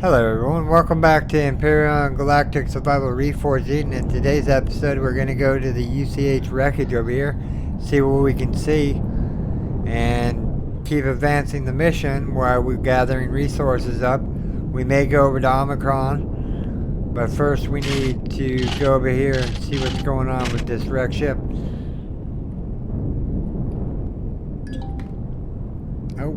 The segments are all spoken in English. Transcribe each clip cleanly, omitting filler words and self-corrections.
Hello everyone, welcome back to Empyrion Galactic Survival Reforged, and in today's episode we're going to go to the UCH wreckage over here, see what we can see, and keep advancing the mission while we're gathering resources up. We may go over to Omicron, but first we need to go over here and see what's going on with this wrecked ship. Oh.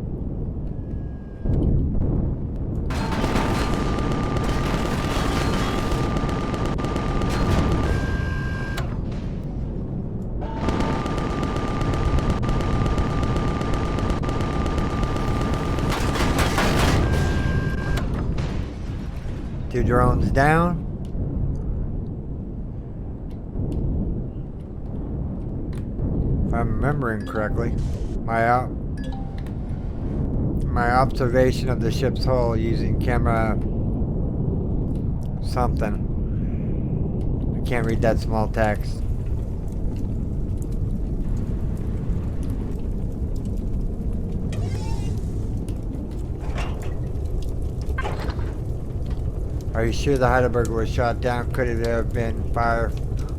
Two drones down. If I'm remembering correctly, my observation of the ship's hull using camera something. I can't read that small text. Are you sure the Heidelberg was shot down? Could it have been fire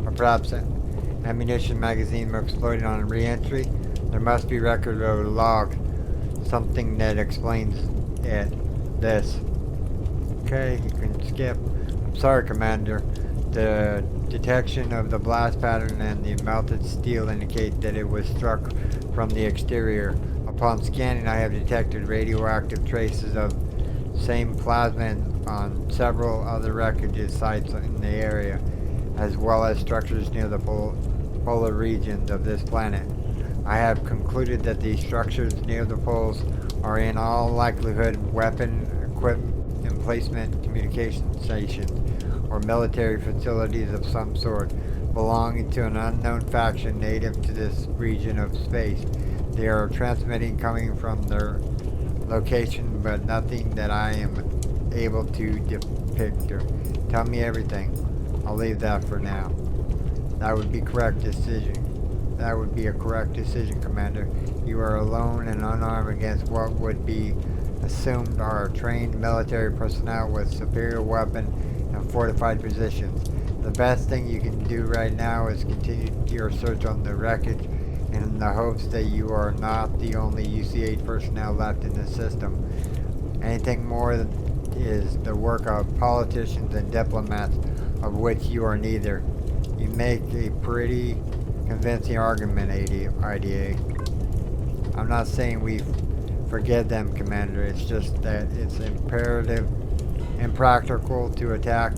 or perhaps an ammunition magazine exploding on re-entry? There must be record of a log. Something that explains it. This. Okay, you can skip. I'm sorry, Commander. The detection of the blast pattern and the melted steel indicate that it was struck from the exterior. Upon scanning, I have detected radioactive traces of same plasma on several other wreckage sites in the area, as well as structures near the polar regions of this planet. I have concluded that these structures near the poles are in all likelihood weapon equipment emplacement, communication stations, or military facilities of some sort, belonging to an unknown faction native to this region of space. They are transmitting coming from their location, but nothing that I am able to depict or tell me everything. I'll leave that for now. That would be correct decision. That would be a correct decision, Commander. You are alone and unarmed against what would be assumed are trained military personnel with superior weapon and fortified positions. The best thing you can do right now is continue your search on the wreckage in the hopes that you are not the only UC8 personnel left in the system. Anything more is the work of politicians and diplomats, of which you are neither. You make a pretty convincing argument, IDA. I'm not saying we forget them, Commander. It's just that it's impractical to attack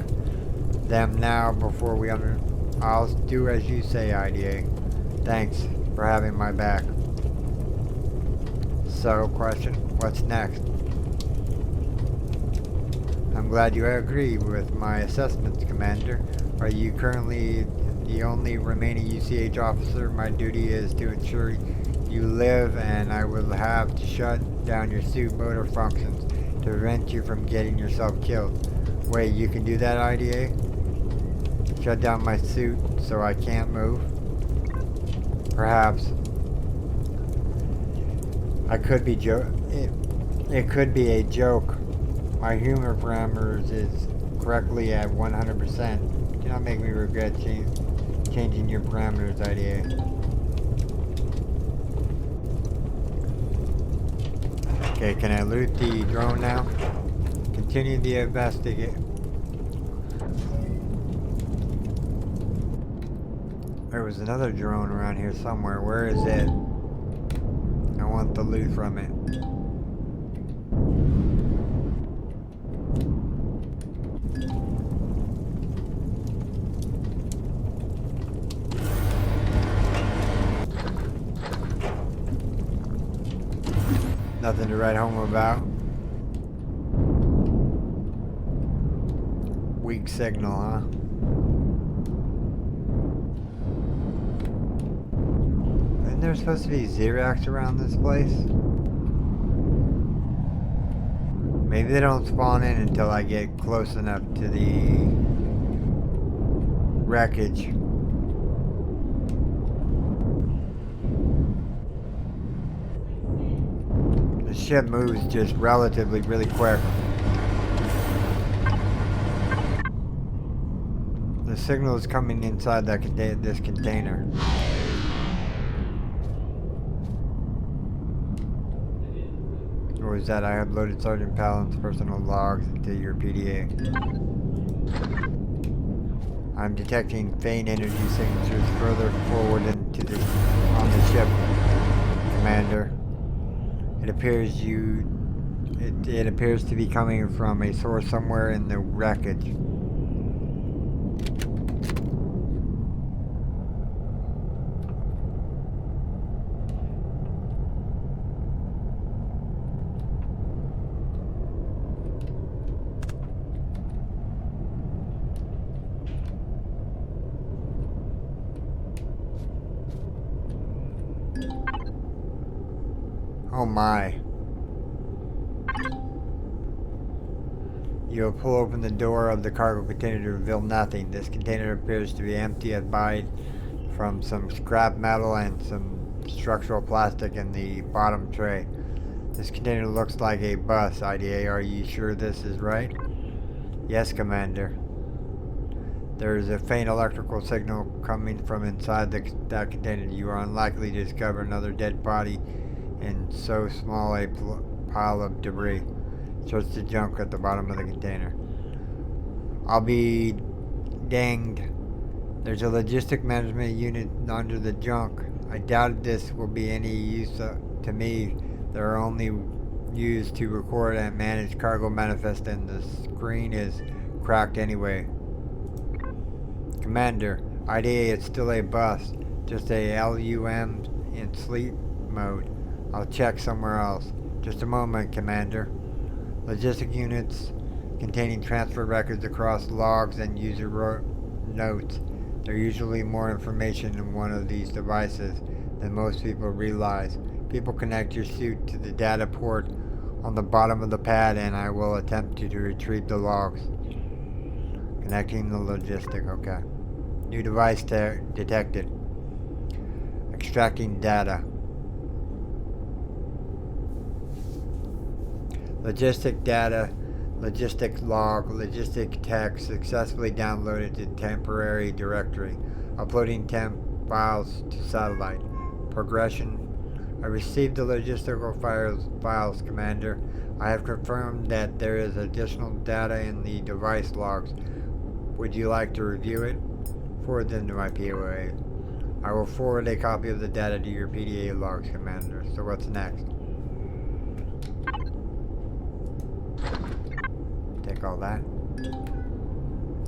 them now before we I'll do as you say, IDA. Thanks for having my back. So, question, what's next? I'm glad you agree with my assessments, Commander. Are you currently the only remaining UCH officer? My duty is to ensure you live, and I will have to shut down your suit motor functions to prevent you from getting yourself killed. Wait, you can do that, IDA? Shut down my suit so I can't move? Perhaps. I could be it could be a joke. My humor parameters is correctly at 100%. Do not make me regret changing your parameters, IDA. Okay, can I loot the drone now? Continue the investigation. There was another drone around here somewhere. Where is it? I want the loot from it. Nothing to write home about. Weak signal, huh? Isn't there supposed to be Xerax around this place? Maybe they don't spawn in until I get close enough to the wreckage. The ship moves just relatively really quick. signal is coming inside this container. Or is that I uploaded Sergeant Palin's personal logs into your PDA? I'm detecting faint energy signatures further forward on the ship, Commander. It appears to be coming from a source somewhere in the wreckage. Oh my. You will pull open the door of the cargo container to reveal nothing. This container appears to be empty aside from some scrap metal and some structural plastic in the bottom tray. This container looks like a bus. IDA, are you sure this is right? Yes, Commander. There is a faint electrical signal coming from inside that container. You are unlikely to discover another dead body in so small a pile of debris. Search the junk at the bottom of the container. I'll be danged. There's a logistic management unit under the junk. I doubt this will be any use to me. They're only used to record and manage cargo manifest, and the screen is cracked anyway. Commander, IDA, it's still a bus. Just a LUM in sleep mode. I'll check somewhere else. Just a moment, Commander. Logistic units containing transfer records across logs and user notes. There's usually more information in one of these devices than most people realize. People connect your suit to the data port on the bottom of the pad, and I will attempt to retrieve the logs. Connecting the logistic, okay. New device detected. Extracting data. Logistic data, logistic log, logistic text successfully downloaded to temporary directory. Uploading temp files to satellite. Progression. I received the logistical files, Commander. I have confirmed that there is additional data in the device logs. Would you like to review it? Forward them to my POA. I will forward a copy of the data to your PDA logs, Commander. So what's next? Take all that.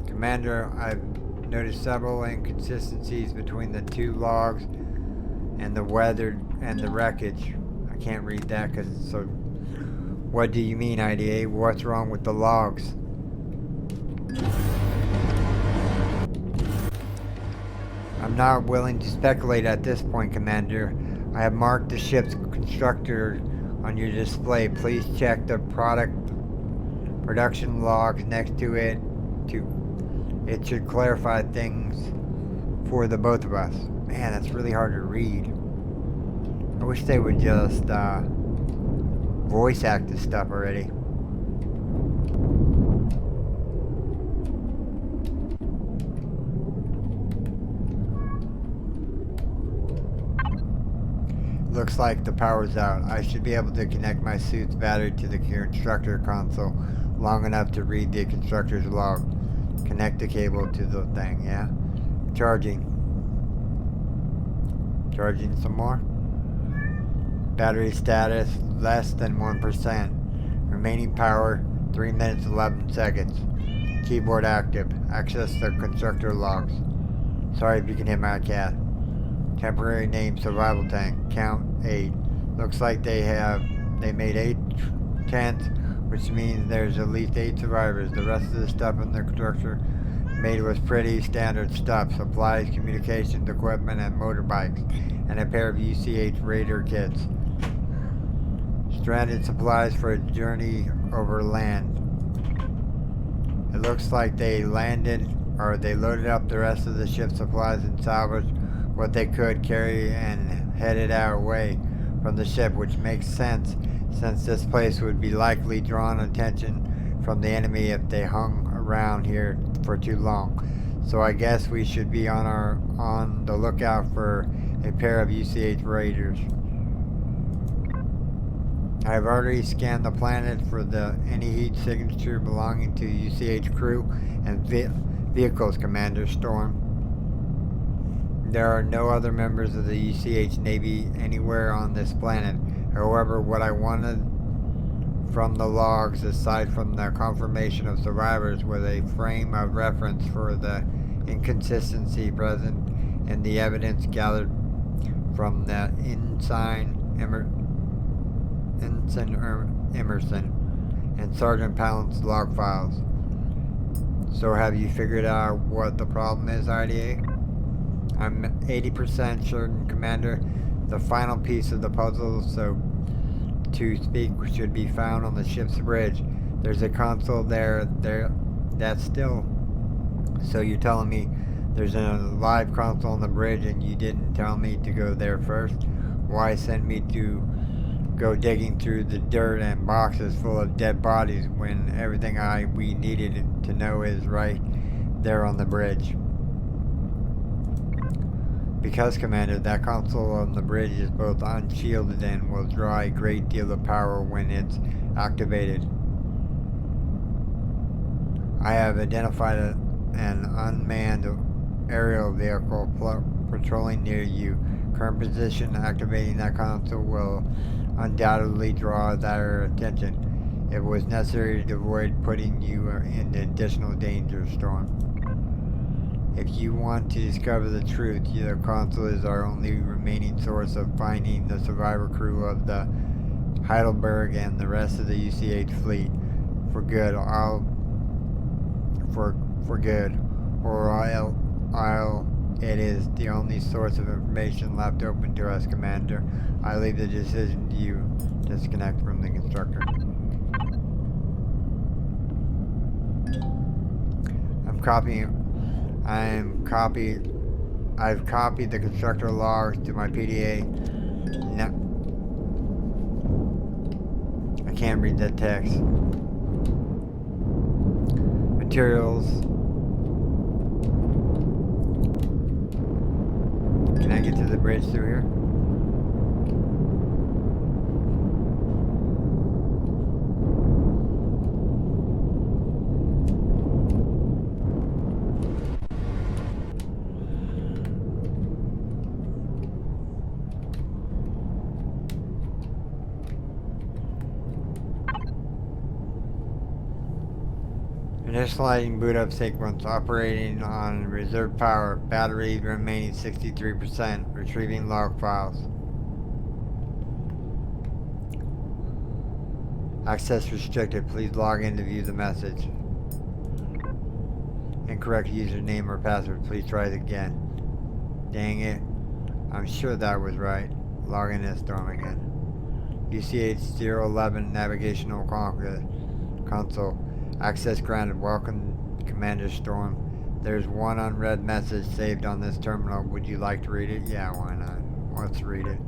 Commander, I've noticed several inconsistencies between the two logs and the weather and the wreckage. I can't read that because it's so... What do you mean, IDA? What's wrong with the logs? I'm not willing to speculate at this point, Commander. I have marked the ship's constructor on your display. Please check the production logs next to it. It should clarify things for the both of us. Man, that's really hard to read. I wish they would just voice act this stuff already. Looks like the power's out. I should be able to connect my suit's battery to the constructor console long enough to read the constructor's log. Connect the cable to the thing, yeah? Charging. Charging some more. Battery status less than 1%. Remaining power 3 minutes 11 seconds. Keyboard active. Access the constructor logs. Sorry if you can hear my cat. Temporary name survival tank. Count 8. Looks like they made 8 tents, which means there's at least 8 survivors. The rest of the stuff in the structure made was pretty standard stuff. Supplies, communications, equipment, and motorbikes, and a pair of UCH Raider kits. Stranded supplies for a journey over land. It looks like they loaded up the rest of the ship's supplies and salvaged what they could carry and headed our way from the ship, which makes sense since this place would be likely drawn attention from the enemy if they hung around here for too long. So I guess we should be on the lookout for a pair of UCH raiders. I have already scanned the planet for any heat signature belonging to UCH crew and vehicles, Commander Storm. There are no other members of the UCH Navy anywhere on this planet. However, what I wanted from the logs, aside from the confirmation of survivors, was a frame of reference for the inconsistency present in the evidence gathered from the Ensign Emerson and Sergeant Palant's log files. So have you figured out what the problem is, IDA? I'm 80% certain, Commander. The final piece of the puzzle, so to speak, should be found on the ship's bridge. There's a console there. That's still. So you're telling me there's a live console on the bridge and you didn't tell me to go there first? Why send me to go digging through the dirt and boxes full of dead bodies when everything we needed to know is right there on the bridge? Because, Commander, that console on the bridge is both unshielded and will draw a great deal of power when it's activated. I have identified an unmanned aerial vehicle patrolling near you. Current position activating that console will undoubtedly draw their attention. It was necessary to avoid putting you in additional danger, Storm. If you want to discover the truth, the console is our only remaining source of finding the survivor crew of the Heidelberg and the rest of the UCH fleet. For good, it is the only source of information left open to us, Commander. I leave the decision to you. Disconnect from the constructor. I've copied the constructor logs to my PDA. No, I can't read that text. Materials. Can I get to the bridge through here? Initializing boot up sequence, operating on reserve power, battery remaining 63%, retrieving log files. Access restricted, please log in to view the message. Incorrect username or password, please try it again. Dang it, I'm sure that was right. Log in as Storm again. UCH 011 navigational console. Access granted. Welcome, Commander Storm. There's one unread message saved on this terminal. Would you like to read it? Yeah, why not? Let's read it.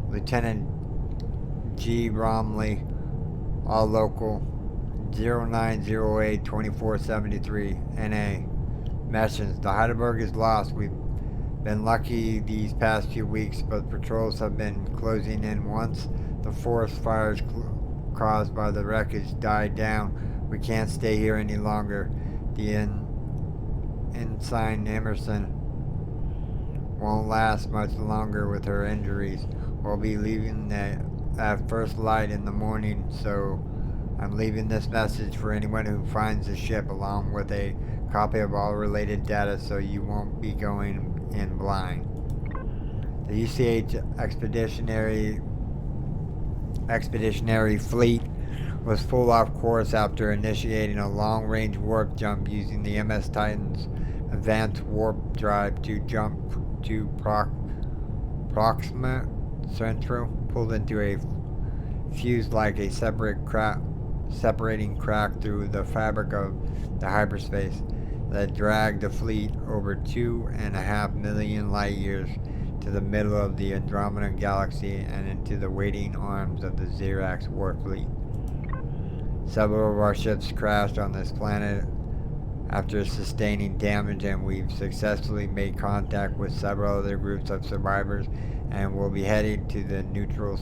Lieutenant G. Bromley, all local, 0908-2473, NA. Message: the Heidelberg is lost. We've been lucky these past few weeks, but patrols have been closing in. Once the forest fires caused by the wreckage died down, we can't stay here any longer. The Ensign Emerson won't last much longer with her injuries. We'll be leaving at first light in the morning, so I'm leaving this message for anyone who finds the ship, along with a copy of all related data, so you won't be going in blind. The UCH expeditionary fleet was full off course after initiating a long-range warp jump using the MS Titan's advanced warp drive to jump to Proxima Central, pulled into a fuse like a separating crack through the fabric of the hyperspace that dragged the fleet over 2.5 million light years to the middle of the Andromeda galaxy and into the waiting arms of the Xerax war fleet. Several of our ships crashed on this planet after sustaining damage, and we've successfully made contact with several other groups of survivors, and we'll be heading to the neutral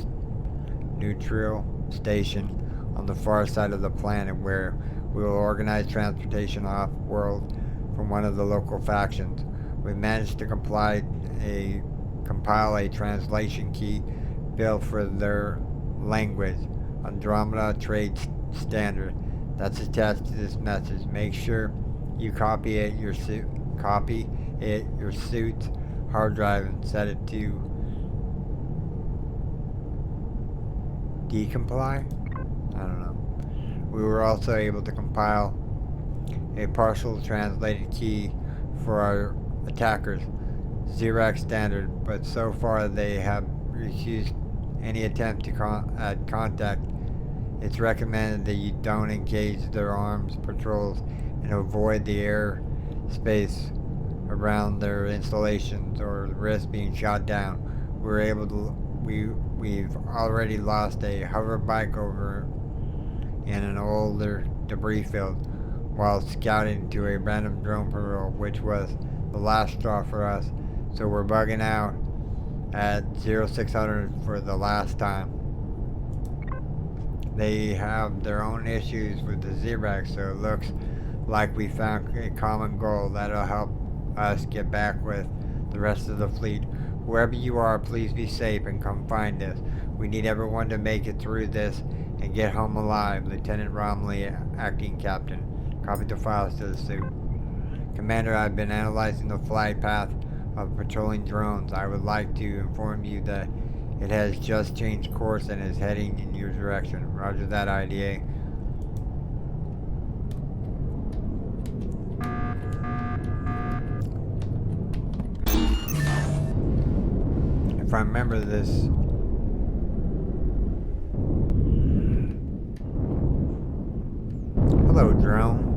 station on the far side of the planet, where we will organize transportation off-world from one of the local factions. We managed to compile a translation key built for their language, Andromeda Trade Standard, that's attached to this message. Make sure you copy it your suit's hard drive and set it to decompile? I don't know. We were also able to compile a partial translated key for our attackers, Xerax Standard, but so far they have refused any attempt to contact. It's recommended that you don't engage their arms patrols and avoid the air space around their installations or risk being shot down. We've already lost a hover bike over in an older debris field while scouting to a random drone patrol, which was the last straw for us. So we're bugging out at 0600 for the last time. They have their own issues with the Xerax, so it looks like we found a common goal that'll help us get back with the rest of the fleet. Wherever you are, please be safe and come find us. We need everyone to make it through this and get home alive. Lieutenant Romley, acting captain. Copy the files to the suit. Commander, I've been analyzing the flight path of patrolling drones. I would like to inform you that it has just changed course and is heading in your direction. Roger that, IDA. If I remember this... Hello, drone.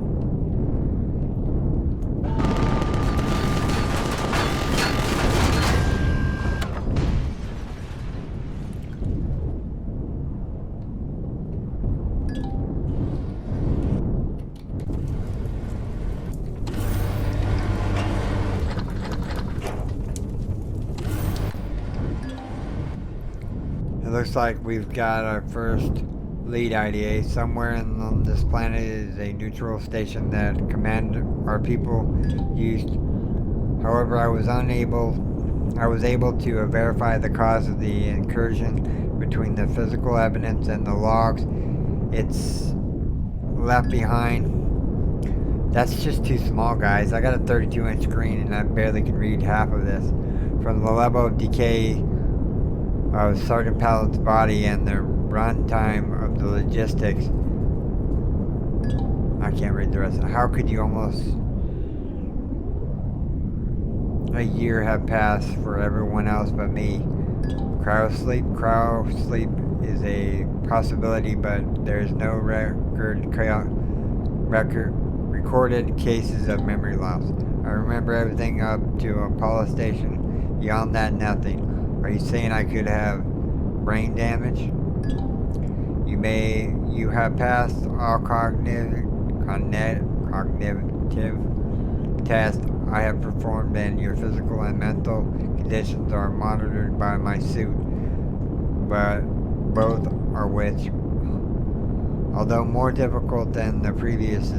Looks like we've got our first lead, IDA. Somewhere on this planet is a neutral station that our people used. However, I was able to verify the cause of the incursion between the physical evidence and the logs it's left behind. That's just too small, guys. I got a 32-inch screen and I barely can read half of this. From the level of decay of Sergeant Pallett's body and the runtime of the logistics, I can't read the rest of it. How could you almost a year have passed for everyone else but me? Cryosleep is a possibility, but there's no recorded cases of memory loss. I remember everything up to Apollo Station. Beyond that, nothing. Are you saying I could have brain damage? You have passed all cognitive tests I have performed, and your physical and mental conditions are monitored by my suit. But both are which, although more difficult than the previous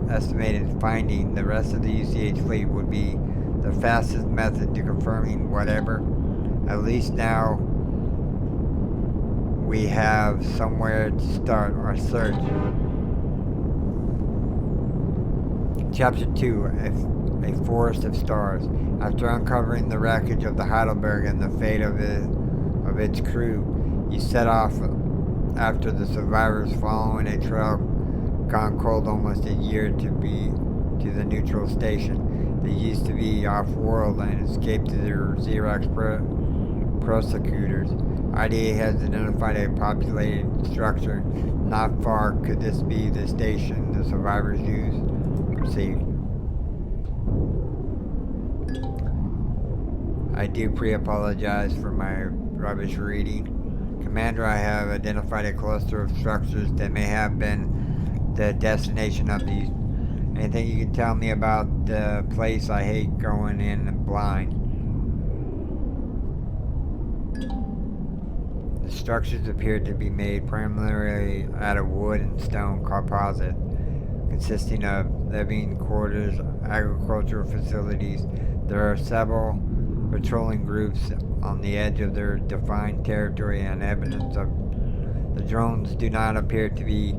estimated finding, the rest of the UCH fleet would be the fastest method to confirming whatever. At least now we have somewhere to start our search. Chapter 2, A Forest of Stars. After uncovering the wreckage of the Heidelberg and the fate of its crew, you set off after the survivors, following a trail gone cold almost a year to the neutral station. They used to be off-world and escaped to their Xerax prosecutors. IDA has identified a populated structure not far. Could this be the station the survivors used? Proceed. I do pre-apologize for my rubbish reading. Commander, I have identified a cluster of structures that may have been the destination of these Anything you can tell me about the place? I hate going in blind. The structures appear to be made primarily out of wood and stone composite, consisting of living quarters, agricultural facilities. There are several patrolling groups on the edge of their defined territory, and evidence of the drones do not appear to be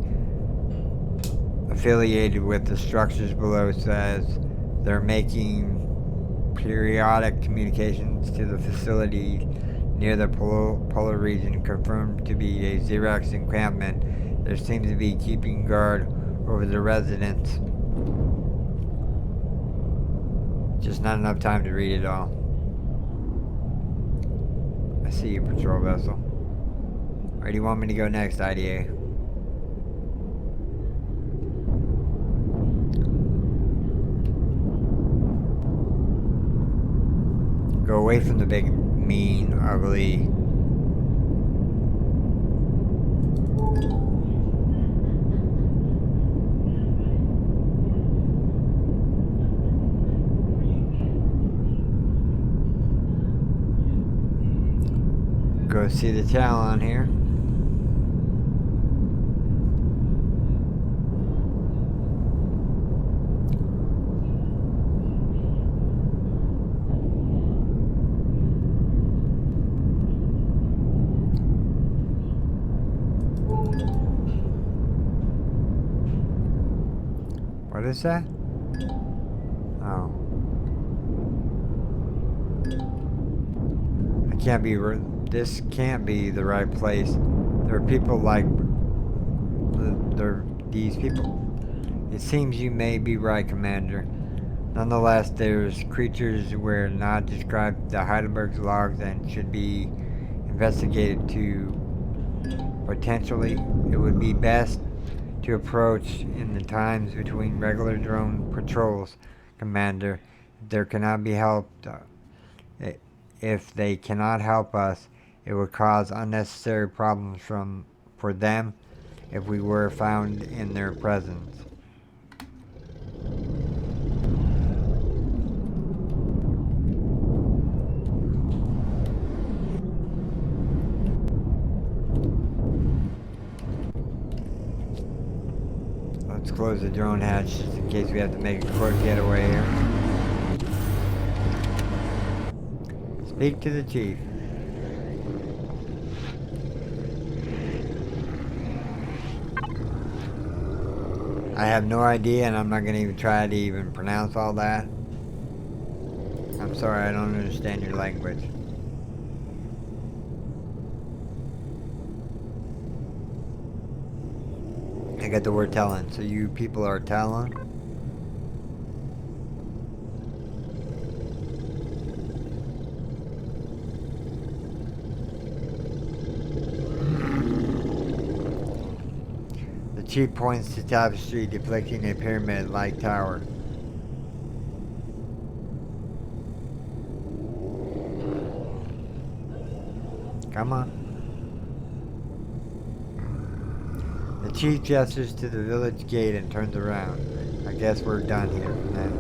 affiliated with the structures below. Says they're making periodic communications to the facility near the polar region, confirmed to be a Xerox encampment. There seems to be keeping guard over the residents. Just not enough time to read it all. I see you, patrol vessel. Where do you want me to go next, IDA? Go away from the big, mean, ugly... Go see the Talon here. What is that? Oh. I can't be... This can't be the right place. There are people like... these people. It seems you may be right, Commander. Nonetheless, there's creatures where not described the Heidelberg's logs and should be investigated to... Potentially, it would be best to approach in the times between regular drone patrols, Commander. There cannot be helped. If they cannot help us, it would cause unnecessary problems for them if we were found in their presence. Let's close the drone hatch just in case we have to make a quick getaway here. Speak to the chief. I have no idea, and I'm not going to even try to even pronounce all that. I'm sorry, I don't understand your language. I got the word Talon. So you people are Talon? The chief points to tapestry depicting a pyramid-like tower. Come on. The chief gestures to the village gate and turns around. I guess we're done here then.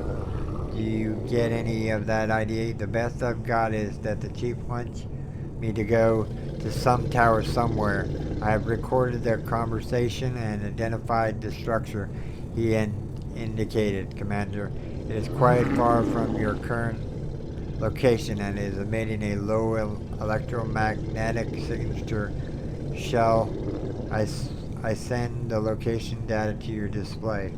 Do you get any of that idea? The best I've got is that the chief wants me to go to some tower somewhere. I have recorded their conversation and identified the structure he indicated, Commander. It is quite far from your current location and is emitting a low electromagnetic signature. Shall I send the location data to your display?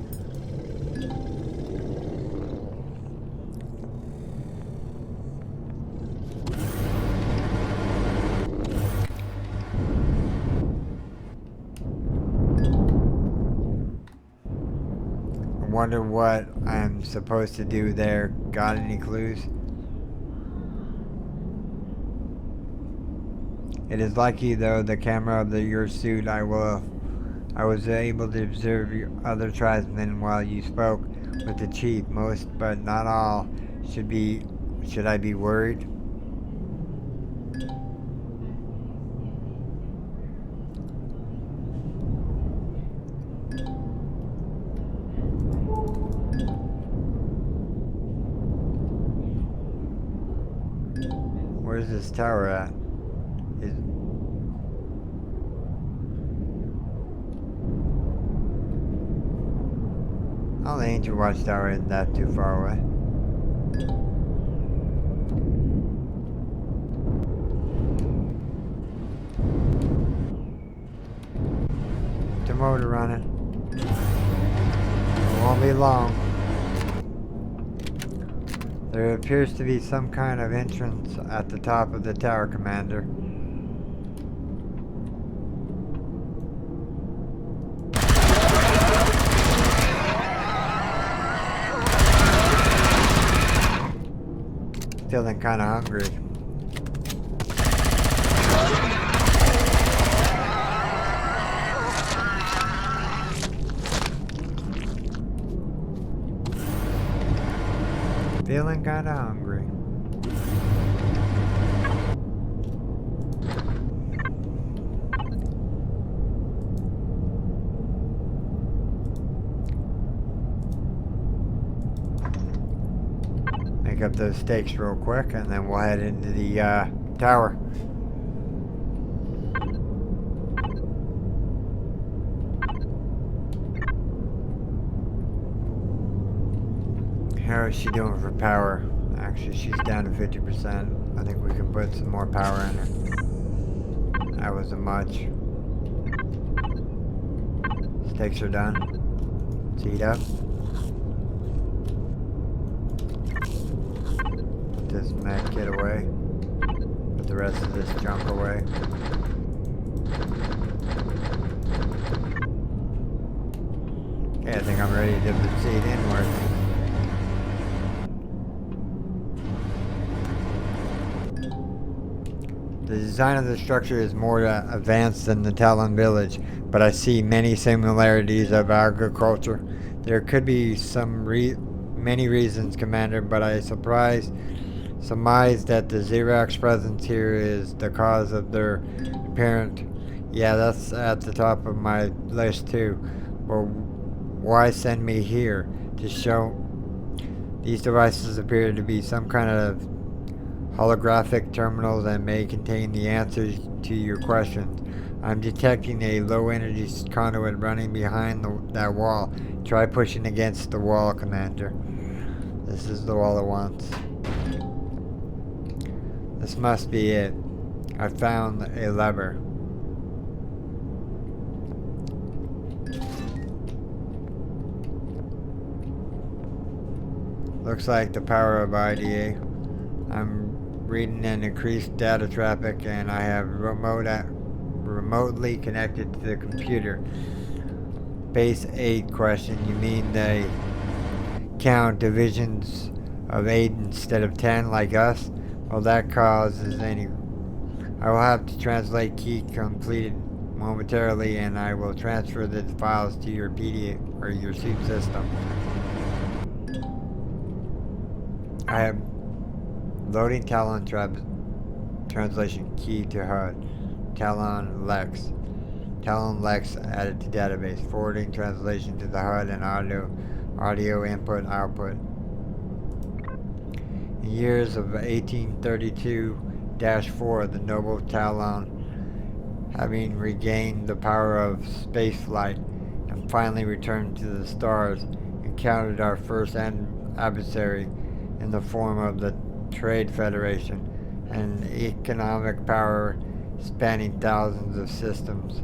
I wonder what I'm supposed to do there. Got any clues? It is lucky though the camera of your suit I was able to observe your other tribesmen while you spoke with the chief. Most, but not all, should I be worried? Where's this tower at? Oh, the ancient watchtower isn't that too far away. The motor running. It won't be long. There appears to be some kind of entrance at the top of the tower, Commander. Feeling kind of hungry. Feeling kind of hungry. Make up those steaks real quick and then we'll head into the tower. How is she doing for power? Actually, she's down to 50%. I think we can put some more power in her. That wasn't much. Steaks are done. Let's heat up. Put this med kit away. Put the rest of this junk away. Okay, I think I'm ready to proceed inward. The design of the structure is more advanced than the Talon village, but I see many similarities of agriculture. There could be many reasons, Commander, but I surmise that the Xerox presence here is the cause of their apparent. Yeah, that's at the top of my list too. But why send me here to show? These devices appear to be some kind of holographic terminals that may contain the answers to your questions. I'm detecting a low-energy conduit running behind that wall. Try pushing against the wall, Commander. This is the wall it wants. This must be it. I found a lever. Looks like the power of IDA. I'm reading an increased data traffic and I have remotely connected to the computer. Base 8 question. You mean they count divisions of 8 instead of 10 like us? Well, that causes any. I will have to translate key completed momentarily and I will transfer the files to your PD or your suit system. I have loading Talon translation key to HUD. Talon Lex. Talon Lex added to database. Forwarding translation to the HUD and audio input output. In years of 1832-4, the noble Talon, having regained the power of spaceflight and finally returned to the stars, encountered our first adversary in the form of the Trade Federation, an economic power spanning thousands of systems.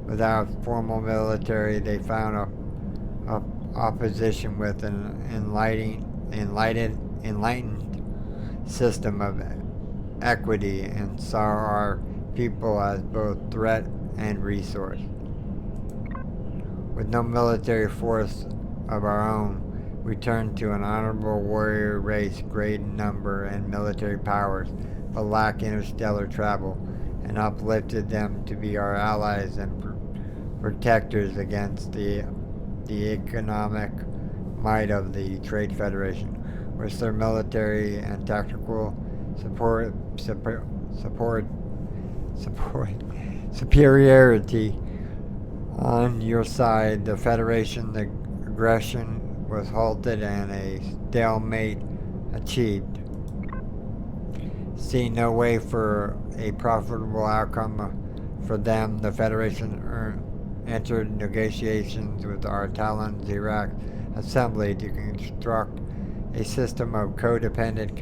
Without formal military, they found a opposition with an enlightened system of equity and saw our people as both threat and resource. With no military force of our own, we turned to an honorable warrior race great in number and military powers, but lack interstellar travel, and uplifted them to be our allies and protectors against the economic might of the Trade Federation. With their military and tactical superiority on your side, the Federation, the aggression was halted and a stalemate achieved. Seeing no way for a profitable outcome for them, the Federation entered negotiations with our Talon Xerax Assembly to construct a system of codependent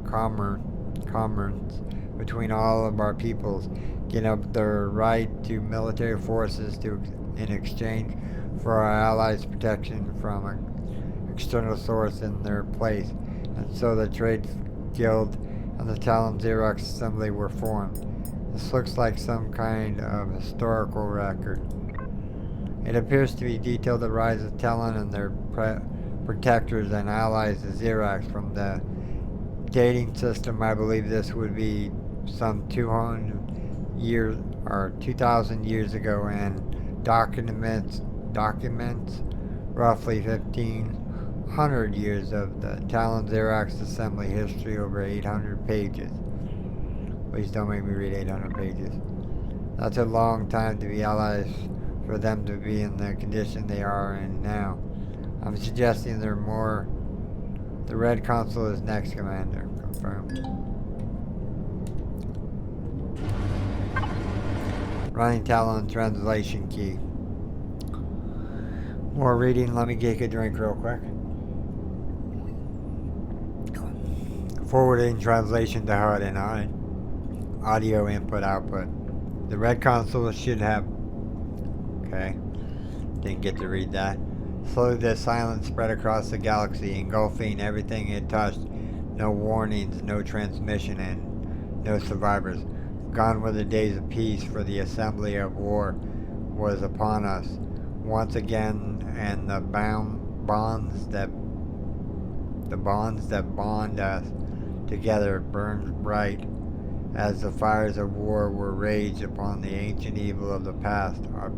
commerce between all of our peoples, giving up their right to military forces in exchange for our allies' protection from an external source in their place. And so the Trade Guild and the Talon Xerax Assembly were formed. This looks like some kind of historical record. It appears to be detailed the rise of Talon and their protectors and allies, the Xerax. From the dating system, I believe this would be some 200 years or 2,000 years ago, and documents roughly 1,500 years of the Talon Xerax Assembly history over 800 pages. Please don't make me read 800 pages. That's a long time to be allies for them to be in the condition they are in now. I'm suggesting they're more. The Red Consul is next, Commander. Confirmed. Running Talon translation key. More reading. Let me get a drink real quick. Forwarding translation to HUD and audio input output. The Red Consul should have. Okay. Didn't get to read that. Slowly the silence spread across the galaxy, engulfing everything it touched. No warnings, no transmission, and no survivors. Gone were the days of peace, for the assembly of war was upon us once again, and the bonds that bond us together burned bright as the fires of war were raged upon the ancient evil of the past, our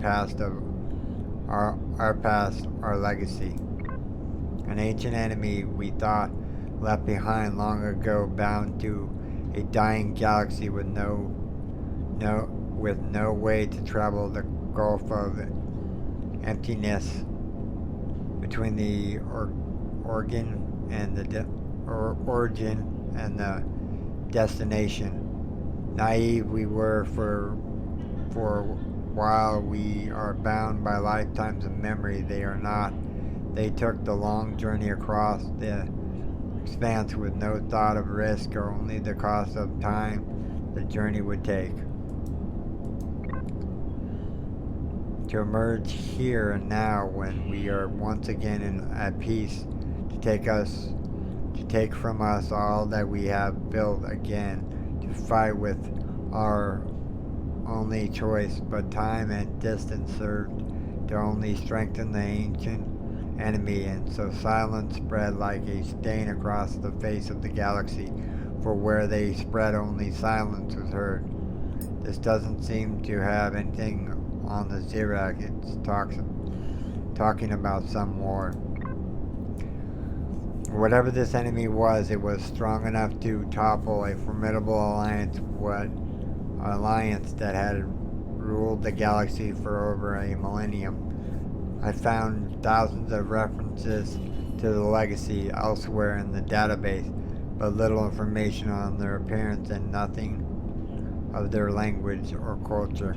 legacy. An ancient enemy, we thought, left behind long ago, bound to a dying galaxy with no way to travel the gulf of emptiness between the origin and the destination. Naive we were for while we are bound by lifetimes of memory, they are not. They took the long journey across the expanse with no thought of risk or only the cost of time the journey would take. To emerge here and now, when we are once again at peace, to take from us all that we have built again, to fight with our only choice, but time and distance served to only strengthen the ancient enemy, and so silence spread like a stain across the face of the galaxy, for where they spread only silence was heard. This doesn't seem to have anything on the Xerax. It's talking about some war. Whatever this enemy was, it was strong enough to topple a formidable alliance that had ruled the galaxy for over a millennium. I found thousands of references to the legacy elsewhere in the database, but little information on their appearance and nothing of their language or culture.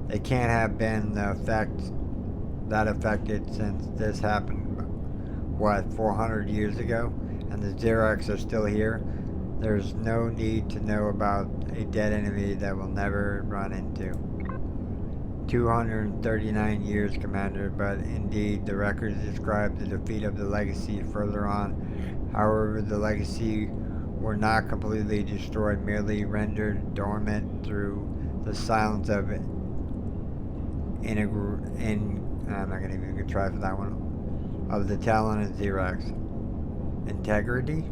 They can't have been that affected since this happened, 400 years ago, and the Xerax are still here. There's no need to know about a dead enemy that we'll never run into. 239 years, Commander, but indeed the records describe the defeat of the Legacy further on. However, the Legacy were not completely destroyed, merely rendered dormant through the silence of I'm not going to even try for that one, of the Talon and Xerax. Integrity?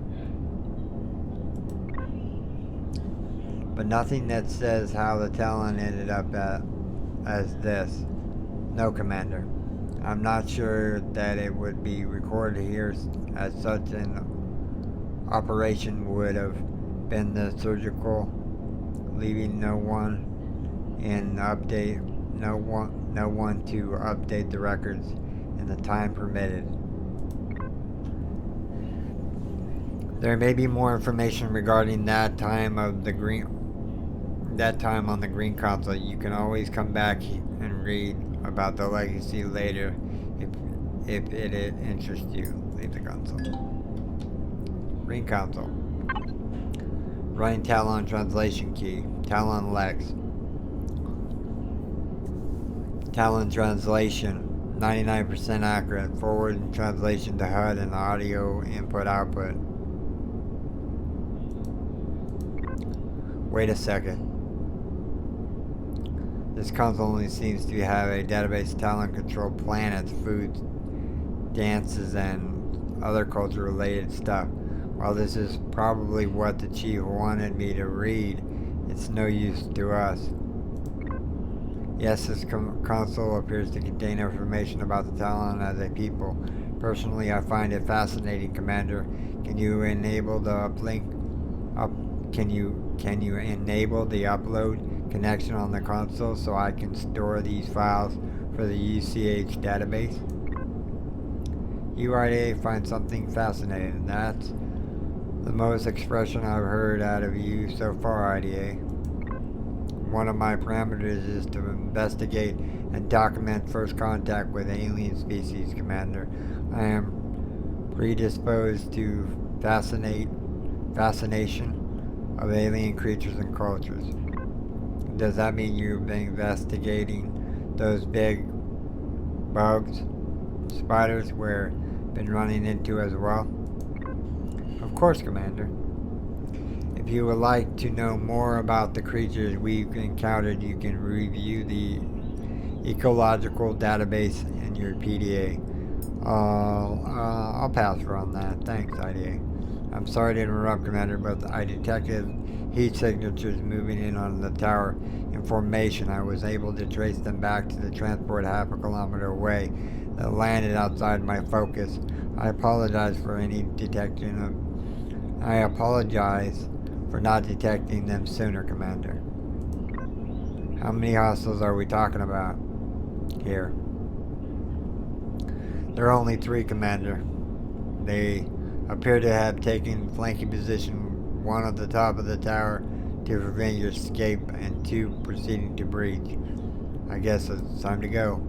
But nothing that says how the Talon ended up as this. No, Commander. I'm not sure that it would be recorded here, as such an operation would have been the surgical, leaving no one to update the records in the time permitted. There may be more information regarding that time on the green console. You can always come back and read about the legacy later if it interests you. Leave the console. Green console. Running Talon translation key. Talon Lex. Talon translation. 99% accurate. Forward translation to HUD and audio input-output. Wait a second. This console only seems to have a database of Talon-controlled planets, foods, dances, and other culture-related stuff. While this is probably what the chief wanted me to read, it's no use to us. Yes, this console appears to contain information about the Talon as a people. Personally, I find it fascinating, Commander. Can you enable the uplink? Can you enable the upload connection on the console so I can store these files for the UCH database? You, IDA, find something fascinating. That's the most expression I've heard out of you so far, IDA. One of my parameters is to investigate and document first contact with alien species, Commander. I am predisposed to fascination of alien creatures and cultures. Does that mean you've been investigating those big bugs, spiders we've been running into as well? Of course, Commander. If you would like to know more about the creatures we've encountered, you can review the ecological database in your PDA. I'll pass on that. Thanks, IDA. I'm sorry to interrupt, Commander, but I detected heat signatures moving in on the tower in formation. I was able to trace them back to the transport half a kilometer away that landed outside my focus. I apologize for not detecting them sooner, Commander. How many hostiles are we talking about here? There are only 3, Commander. They appear to have taken flanking position, 1 at the top of the tower to prevent your escape, and 2 proceeding to breach. I guess it's time to go.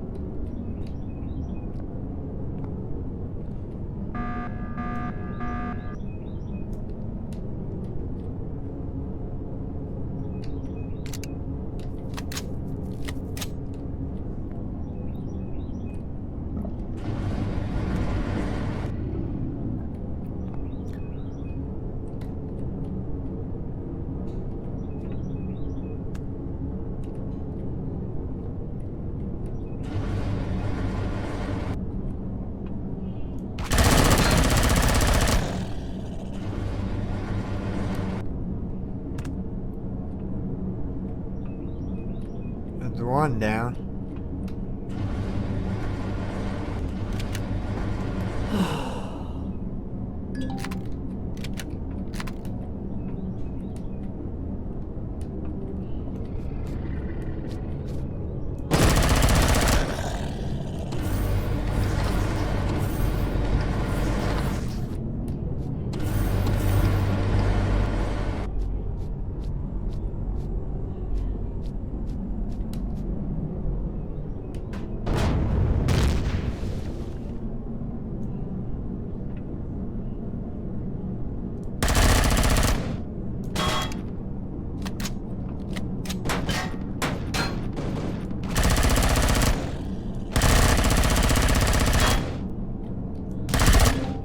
There's 1 down.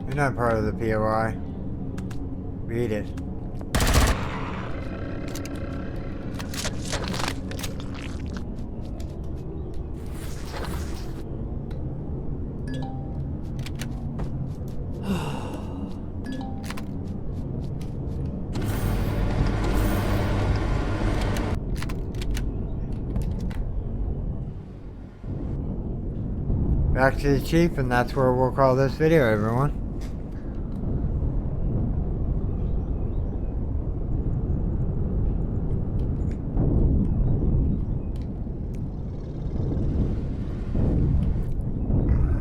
You're not part of the POI. Read it. Back to the chief, and that's where we'll call this video, everyone.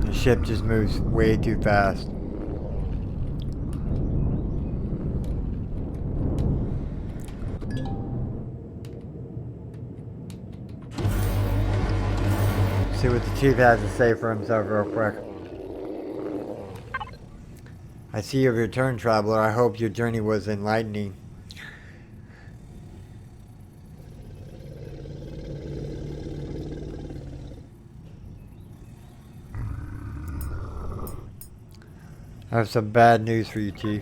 The ship just moves way too fast. See what the chief has to say for himself real quick. I see you have returned, traveler. I hope your journey was enlightening. I have some bad news for you, Chief.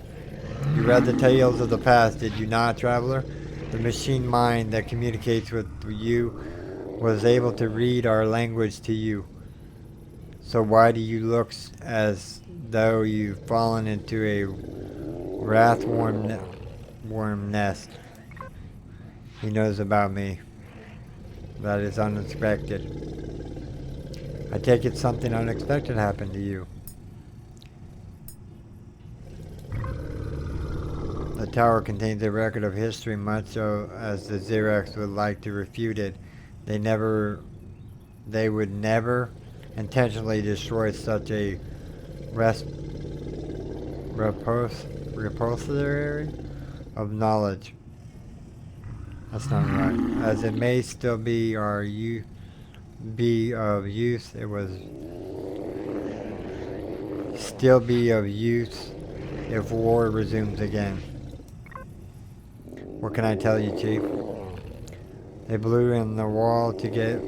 You read the tales of the past, did you not, traveler? The machine mind that communicates with you was able to read our language to you. So why do you look as though you've fallen into a worm nest? He knows about me. That is unexpected. I take it something unexpected happened to you. The tower contains a record of history, much so as the Xerox would like to refute it. They would never intentionally destroy such a repository of knowledge. That's not right. As it may still be of use, it was still be of use if war resumes again. What can I tell you, Chief? They blew in the wall to get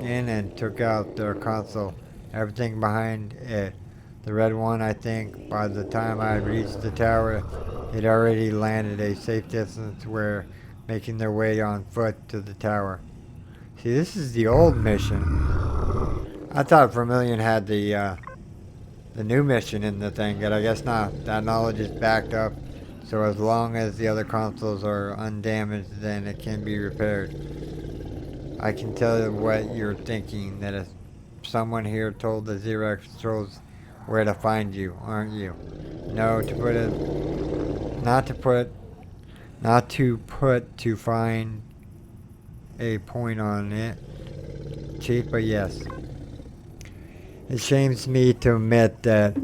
in and took out their console. Everything behind it. The red one, I think, by the time I reached the tower, it already landed a safe distance where making their way on foot to the tower. See, this is the old mission. I thought Vermilion had the new mission in the thing, but I guess not. That knowledge is backed up, so as long as the other consoles are undamaged, then it can be repaired. I can tell you what you're thinking, that if someone here told the Xerox trolls where to find you, aren't you? No, to find a point on it, Chief, but yes. It shames me to admit that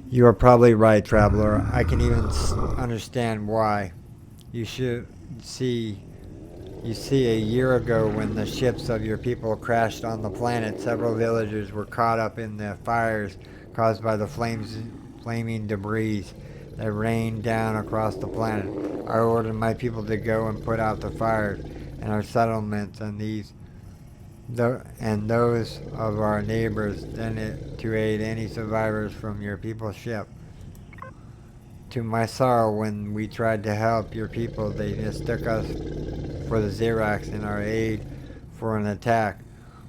you are probably right, traveler. I can even understand why. You see, a year ago when the ships of your people crashed on the planet, several villagers were caught up in the fires caused by the flaming debris that rained down across the planet. I ordered my people to go and put out the fires in our settlements and those of our neighbors, then to aid any survivors from your people's ship. To my sorrow, when we tried to help your people, they mistook us for the Xerox in our aid for an attack.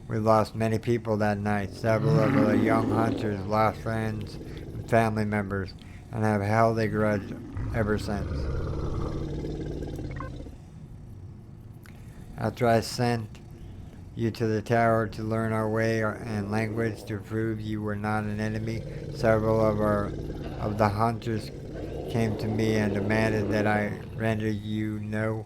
We lost many people that night. Several of the young hunters lost friends and family members and have held a grudge ever since. After I sent you to the tower to learn our way and language to prove you were not an enemy, several of the hunters came to me and demanded that I render you no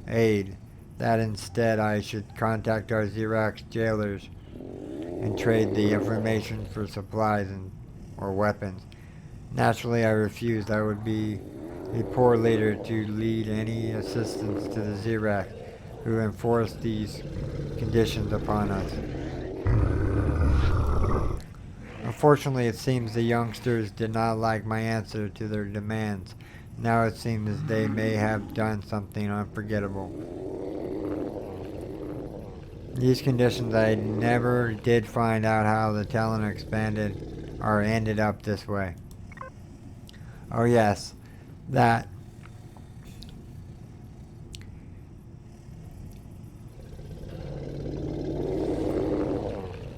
aid, that instead I should contact our Xerox jailers and trade the information for supplies or weapons. Naturally, I refused. I would be a poor leader to lead any assistance to the Xerox who enforced these conditions upon us. Unfortunately, it seems the youngsters did not like my answer to their demands. Now it seems they may have done something unforgettable. These conditions, I never did find out how the talent expanded or ended up this way. Oh yes, that.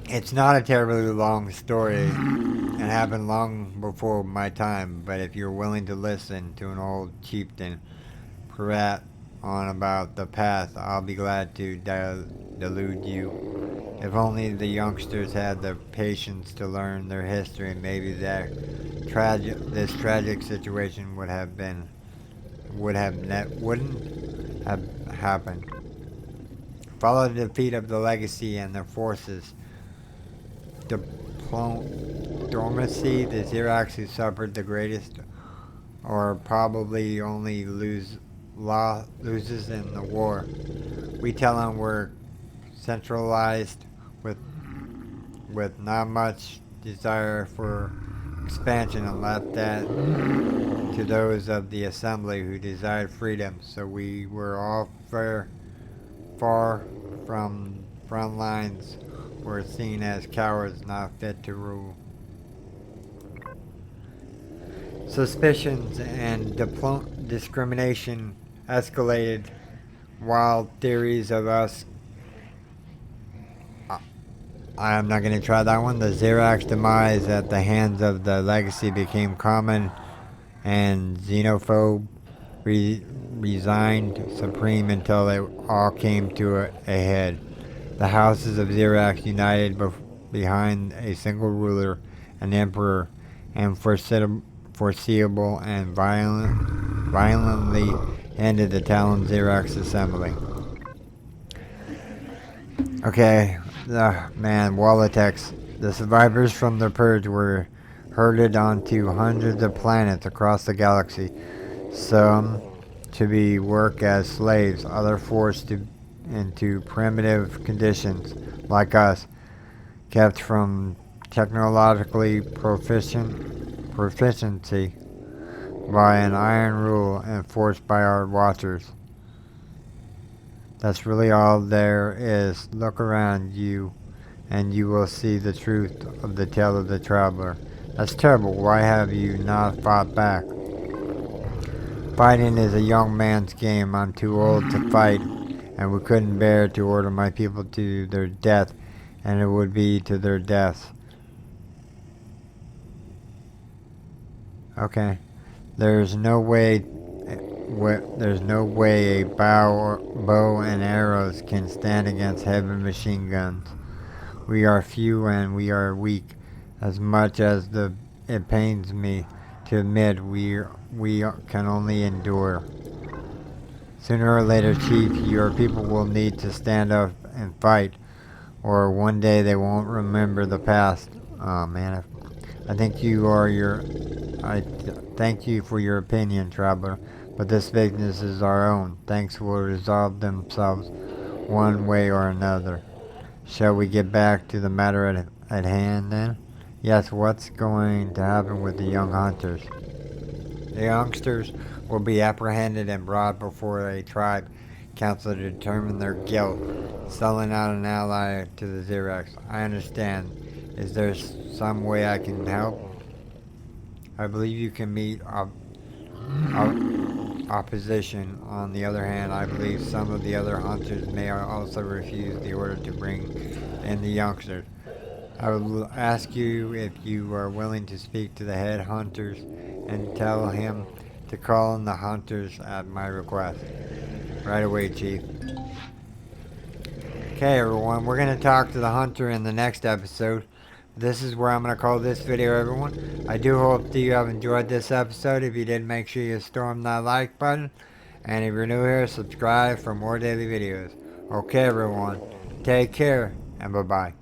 It's not a terribly long story and happened long before my time, but if you're willing to listen to an old chieftain prat on about the past, I'll be glad to delude you. If only the youngsters had the patience to learn their history, maybe this tragic situation wouldn't have happened. Follow the defeat of the legacy and their forces. Diplomacy, the Xerox who suffered the greatest or probably only loses in the war. We tell them we're centralized with with not much desire for expansion and left that to those of the assembly who desired freedom. So we were all far from front lines, were seen as cowards not fit to rule. Suspicions and discrimination escalated. Wild theories of us. I am not going to try that one. The Xerax demise at the hands of the Legacy became common, and Xenophobe resigned supreme until it all came to a head. The houses of Xerax united behind a single ruler, an emperor, and foreseeable and violently ended the Talon Xerax assembly. Okay, man, Wallitex. The survivors from the Purge were herded onto hundreds of planets across the galaxy. Some to be work as slaves, others forced into primitive conditions, like us, kept from technologically proficiency by an iron rule enforced by our watchers. That's really all there is. Look around you, and you will see the truth of the tale of the traveler. That's terrible. Why have you not fought back? Fighting is a young man's game. I'm too old to fight, and we couldn't bear to order my people to their death, and it would be to their deaths. Okay. There's no way a bow and arrows can stand against heavy machine guns. We are few and we are weak. As much as it pains me to admit, we can only endure. Sooner or later, Chief, your people will need to stand up and fight, or one day they won't remember the past. Oh man, I thank you for your opinion, traveler, but this weakness is our own. Thanks will resolve themselves one way or another. Shall we get back to the matter at hand then? Yes, what's going to happen with the young hunters? The youngsters will be apprehended and brought before a tribe council to determine their guilt, selling out an ally to the Xerax. I understand. Is there some way I can help? I believe you can meet opposition. On the other hand, I believe some of the other hunters may also refuse the order to bring in the youngsters. I will ask you if you are willing to speak to the head hunters and tell him to call in the hunters at my request. Right away, Chief. Okay, everyone, we're going to talk to the hunter in the next episode. This is where I'm going to call this video, everyone. I do hope that you have enjoyed this episode. If you did, make sure you storm that like button. And if you're new here, subscribe for more daily videos. Okay, everyone, take care, and bye-bye.